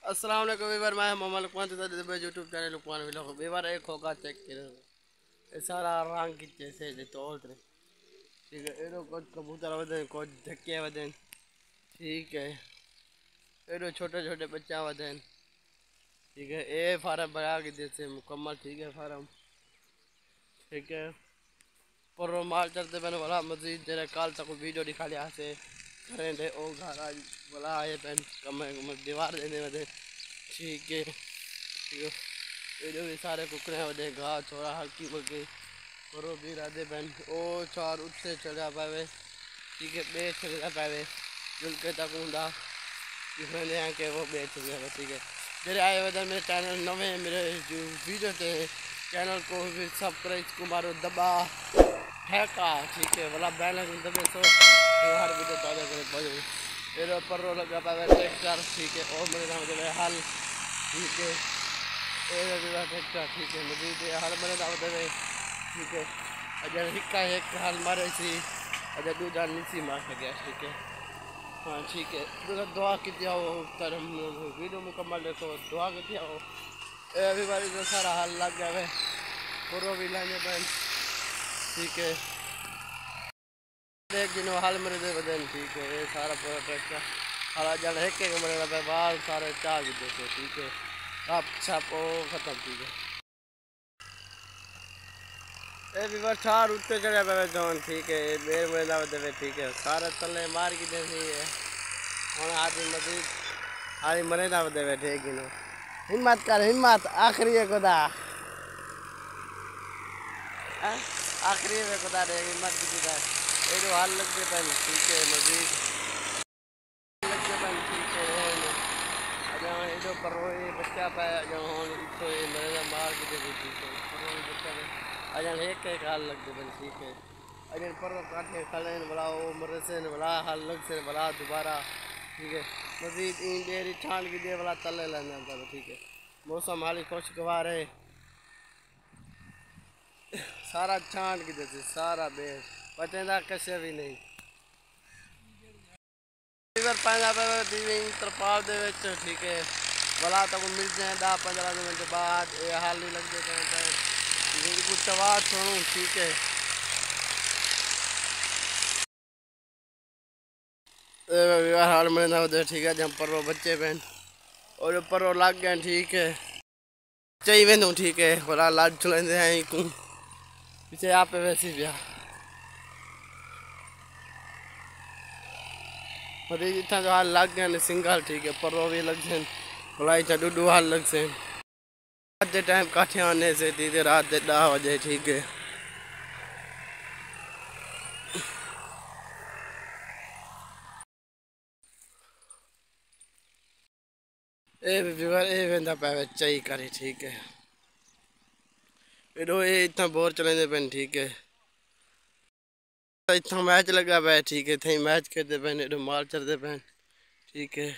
अस्सलाम वालेकुम वीवर, मैं Mohammad Luqman YouTube channel Luqman vlog viewer. एक होगा चेक करो, ये सारा रंग की जैसे तोड़ ठीक है। एडो कुछ कबूतर वधन, कुछ धक्के वधन, ठीक है। एडो छोटे छोटे बच्चा वधन, ठीक है। ए फार्म बना के जैसे मुकम्मल, ठीक है। फार्म ठीक है। पर माल चलते मैंने बोला मजीद जरा कल तक वीडियो दिखा लिया से करें दे ओ घर आज बोला आए पेन कम दीवार देने वाले, ठीक है। ये भी सारे कुकड़े होते घाह छोड़ा हल्की मुल्की करो भी राधे बहन ओ चार उत्ते चढ़ा पावे, ठीक है। बे चढ़ा पावे जुल के तक हूँ दिखने हैं कि वो बेच गया, ठीक है। मेरे आए वजह मेरे चैनल नवे मेरे जो वीडियो थे चैनल को भी सब्सक्राइब को मारो दबा फेंका, ठीक है। वाला बैलेंस दबे तो हर वीडियो ताजा करे बजो मेरे ऊपर रो लगा पावे ट्रैक्टर, ठीक है। और मेरे नाम दबे हल, ठीक है। ये ट्रैक्टर, ठीक है। मजीद हल मेरे नाम दबे, ठीक है। अजय हिक्का एक हाल मारे सी अजय दूजा नीसी मार गया, ठीक है। हाँ ठीक है। दुआ की आओ तर वीडियो मुकम्मल देखो, दुआ की आओ। अभी बारी तो सारा हाल लग गया है पूरा भी लाने बहन, ठीक है। एक दिन हाल मेरे दे बदन, ठीक है। ये सारा पूरा ट्रैक्टर हाल जन एक मेरे बाल सारे चार भी देखे, ठीक है। आप छाप ओ खत्म, ठीक है। ए भी बार चार उत्ते चढ़ा पे जौन, ठीक है। बेर में दाव देवे, ठीक है। सारा तले मार की दे है और आदमी मजीद आदमी मरे दाव देवे, ठीक है। हिम्मत कर हिम्मत, आखिरी है खुदा, आखिरी में खुदा रे हिम्मत की दी ये जो हाल लग गए पहले, ठीक है। मजीद लग गए पहले, ठीक है। अजा ये जो पर ये बच्चा पाया जो तो ये मरे मार के दे, ठीक है। पर ये बच्चा पे अजा एक हाल लग गए पहले, ठीक है। अजन पर काटे खड़े बला वो मरे से बला हाल लग से बला दोबारा, ठीक है। मजीद इन डेरी छान की दे वाला तले लेना, ठीक है। मौसम हाली खुशगवार है, सारा छान की देते सारा बेस बचेंदा कसे भी नहीं। इधर पाना पे तरपाल दे विच, ठीक है। भला तक मिल जाए 10-15 मिनट बाद ये हाल नहीं लग जाते कुछ आवाज सुनूँ, ठीक है। हाल में ना उधर, ठीक है। जब पर बच्चे बहन और ऊपर लग गए, ठीक है। चाहिए वेंदो, ठीक है। भला लाड चलेंदे हैं को पीछे आप वैसे भी मतलब इतना जो हाल लग गए सिंगल, ठीक है। पर भी लग जाए भला इतना डूडू हाल लग से रात के टाइम काठे आने से, ठीक है। रात के 10 बजे, ठीक है। ए वेंदा पे चाहिए करे, ठीक है। एडो ये इतना बोर चलेंदे पेन, ठीक है। इतना मैच लगा पे, ठीक है। थे मैच खेलते पेन एडो माल चलते पेन, ठीक है।